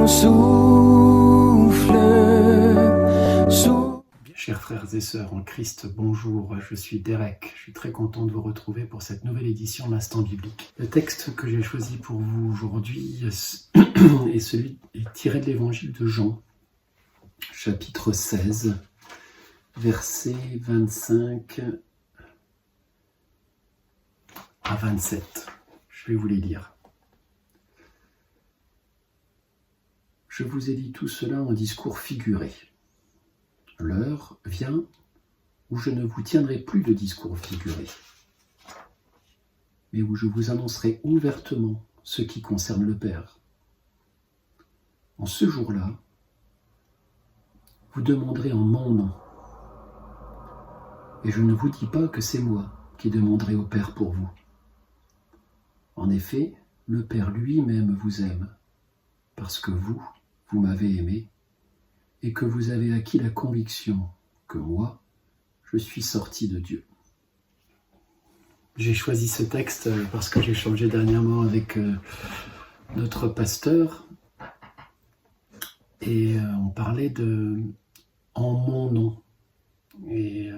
ton souffle. Chers frères et sœurs en Christ, bonjour, je suis Derek. Je suis très content de vous retrouver pour cette nouvelle édition d'Instant Biblique. Le texte que j'ai choisi pour vous aujourd'hui est tiré de l'évangile de Jean, chapitre 16, versets 25 à 27. Je vais vous les lire. Je vous ai dit tout cela en discours figuré. L'heure vient où je ne vous tiendrai plus de discours figurés, mais où je vous annoncerai ouvertement ce qui concerne le Père. En ce jour-là, vous demanderez en mon nom, et je ne vous dis pas que c'est moi qui demanderai au Père pour vous. En effet, le Père lui-même vous aime, parce que vous m'avez aimé, et que vous avez acquis la conviction que moi, je suis sorti de Dieu. J'ai choisi ce texte parce que j'ai échangé dernièrement avec notre pasteur et on parlait de « en mon nom ». Et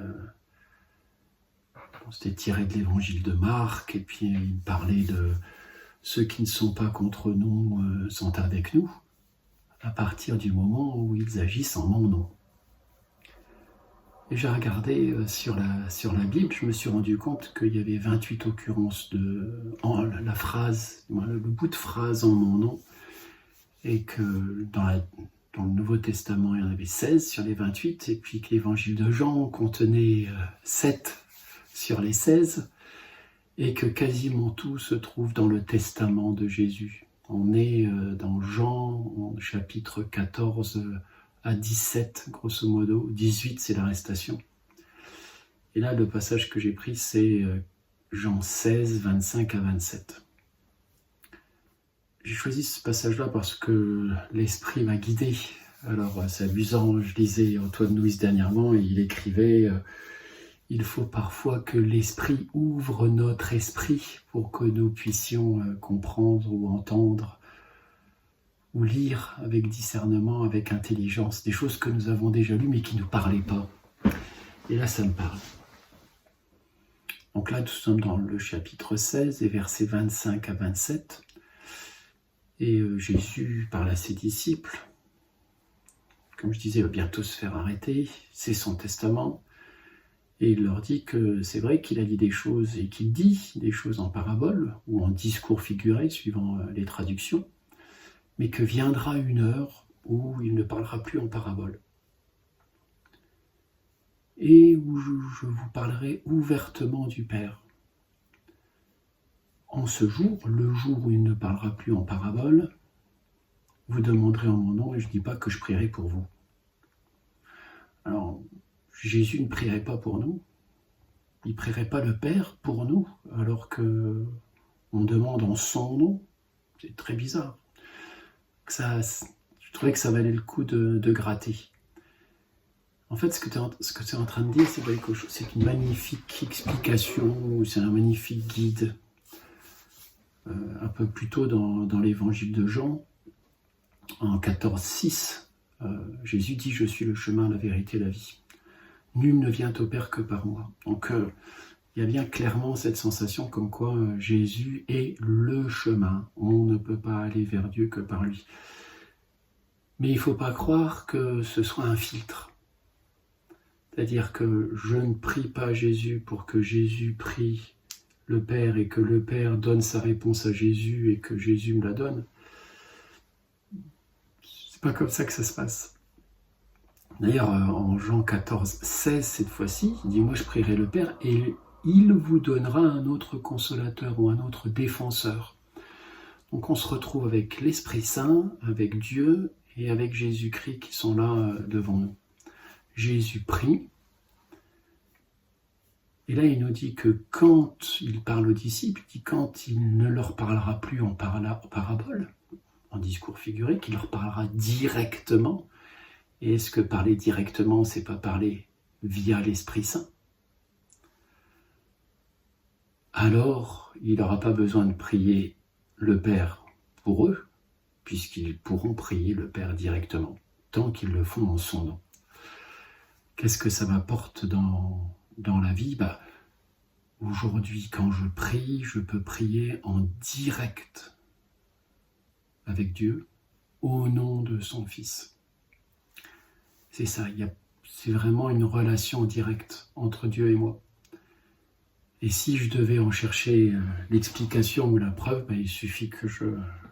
c'était tiré de l'évangile de Marc, et puis il parlait de « ceux qui ne sont pas contre nous sont avec nous » à partir du moment où ils agissent en mon nom. Et j'ai regardé sur la Bible, je me suis rendu compte qu'il y avait 28 occurrences la phrase, le bout de phrase en mon nom, et que dans le Nouveau Testament, il y en avait 16 sur les 28, et puis que l'évangile de Jean contenait 7 sur les 16, et que quasiment tout se trouve dans le testament de Jésus. On est dans Jean, chapitre 14 à 17, grosso modo. 18, c'est l'arrestation. Et là, le passage que j'ai pris, c'est Jean 16, 25 à 27. J'ai choisi ce passage-là parce que l'Esprit m'a guidé. Alors, c'est amusant, je lisais Antoine Nuis dernièrement, et il écrivait il faut parfois que l'Esprit ouvre notre esprit pour que nous puissions comprendre ou entendre ou lire avec discernement, avec intelligence, des choses que nous avons déjà lues mais qui ne nous parlaient pas. Et là, ça me parle. Donc là, nous sommes dans le chapitre 16 et versets 25 à 27. Et Jésus parle à ses disciples. Comme je disais, il va bientôt se faire arrêter. C'est son testament. Et il leur dit que c'est vrai qu'il a dit des choses et qu'il dit des choses en parabole ou en discours figuré, suivant les traductions, mais que viendra une heure où il ne parlera plus en parabole. Et où je vous parlerai ouvertement du Père. En ce jour, le jour où il ne parlera plus en parabole, vous demanderez en mon nom et je ne dis pas que je prierai pour vous. Alors, Jésus ne prierait pas pour nous, il ne prierait pas le Père pour nous, alors que on demande en son nom. C'est très bizarre. Je trouvais que ça valait le coup de gratter. En fait, ce que tu es en train de dire, c'est quelque chose, c'est une magnifique explication, c'est un magnifique guide. Un peu plus tôt dans l'évangile de Jean, en 14,6, Jésus dit « Je suis le chemin, la vérité, la vie. Nul ne vient au Père que par moi. » Donc, il y a bien clairement cette sensation comme quoi Jésus est le chemin. On ne peut pas aller vers Dieu que par lui. Mais il ne faut pas croire que ce soit un filtre. C'est-à-dire que je ne prie pas Jésus pour que Jésus prie le Père et que le Père donne sa réponse à Jésus et que Jésus me la donne. C'est pas comme ça que ça se passe. D'ailleurs, en Jean 14, 16, cette fois-ci, il dit « Moi, je prierai le Père et il vous donnera un autre consolateur ou un autre défenseur. » Donc, on se retrouve avec l'Esprit Saint, avec Dieu et avec Jésus-Christ qui sont là devant nous. Jésus prie. Et là, il nous dit que quand il parle aux disciples, il dit quand il ne leur parlera plus en parabole, en discours figuré, qu'il leur parlera directement. Et est-ce que parler directement, c'est pas parler via l'Esprit Saint? Alors, il n'aura pas besoin de prier le Père pour eux, puisqu'ils pourront prier le Père directement, tant qu'ils le font en son nom. Qu'est-ce que ça m'apporte dans la vie ? Aujourd'hui, quand je prie, je peux prier en direct avec Dieu, au nom de son Fils. C'est ça, c'est vraiment une relation directe entre Dieu et moi. Et si je devais en chercher l'explication ou la preuve, il suffit que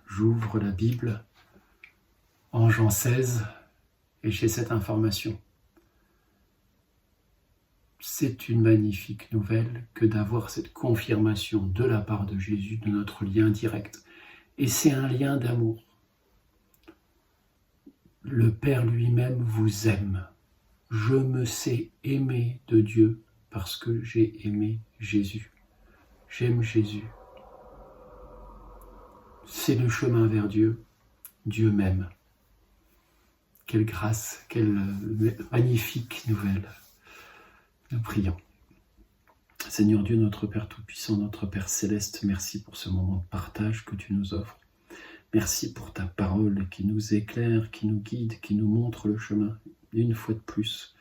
j'ouvre la Bible en Jean 16 et j'ai cette information. C'est une magnifique nouvelle que d'avoir cette confirmation de la part de Jésus de notre lien direct. Et c'est un lien d'amour. Le Père lui-même vous aime. Je me sais aimé de Dieu parce que j'ai aimé Jésus. J'aime Jésus. C'est le chemin vers Dieu. Dieu m'aime. Quelle grâce, quelle magnifique nouvelle. Nous prions. Seigneur Dieu, notre Père Tout-Puissant, notre Père Céleste, merci pour ce moment de partage que tu nous offres. Merci pour ta parole qui nous éclaire, qui nous guide, qui nous montre le chemin, une fois de plus.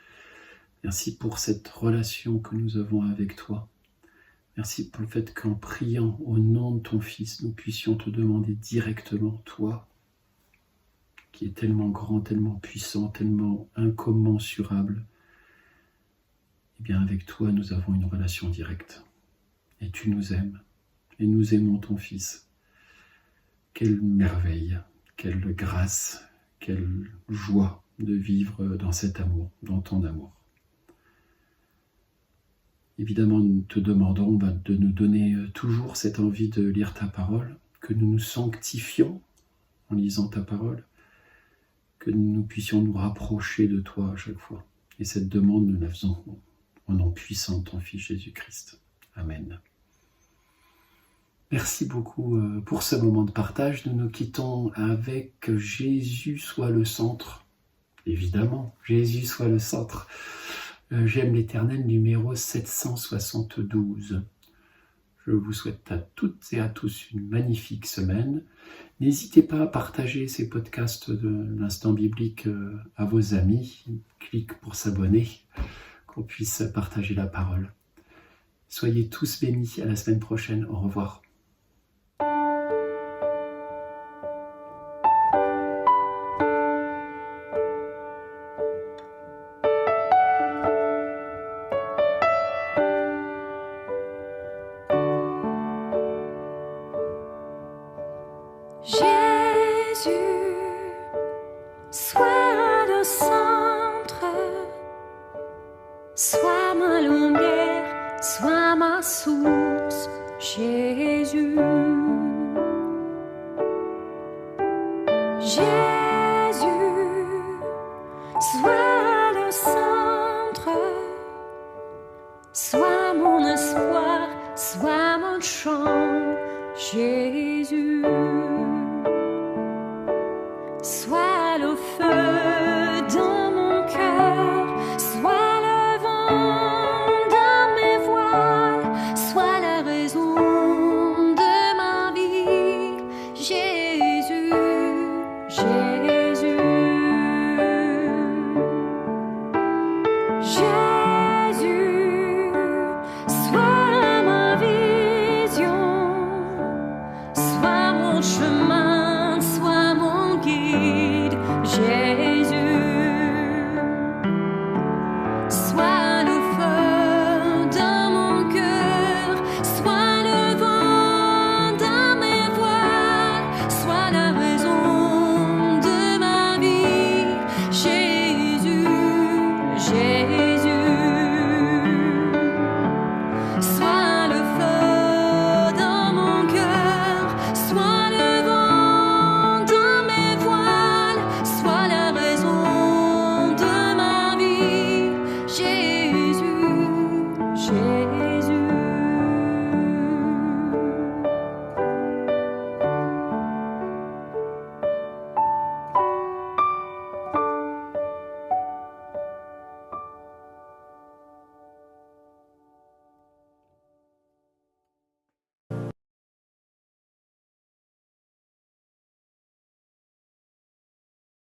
Merci pour cette relation que nous avons avec toi. Merci pour le fait qu'en priant au nom de ton Fils, nous puissions te demander directement, toi, qui est tellement grand, tellement puissant, tellement incommensurable. Eh bien, avec toi, nous avons une relation directe. Et tu nous aimes. Et nous aimons ton Fils. Quelle merveille, quelle grâce, quelle joie de vivre dans cet amour, dans ton amour. Évidemment, nous te demandons de nous donner toujours cette envie de lire ta parole, que nous nous sanctifions en lisant ta parole, que nous puissions nous rapprocher de toi à chaque fois. Et cette demande, nous la faisons au nom puissant de ton Fils Jésus-Christ. Amen. Merci beaucoup pour ce moment de partage. Nous nous quittons avec Jésus soit le centre. Évidemment, Jésus soit le centre. J'aime l'Éternel, numéro 772. Je vous souhaite à toutes et à tous une magnifique semaine. N'hésitez pas à partager ces podcasts de l'Instant Biblique à vos amis. Clique pour s'abonner, qu'on puisse partager la parole. Soyez tous bénis. À la semaine prochaine. Au revoir. Jésus, sois le centre, sois ma lumière, sois ma source, Jésus. Jésus, sois le centre, sois mon espoir, sois mon chant, Jésus. Sois le feu dans mon cœur, sois le vent dans mes voiles, sois la raison de ma vie, Jésus, Jésus. Jésus, sois ma vision, sois mon chemin, sois mon guide, Jésus.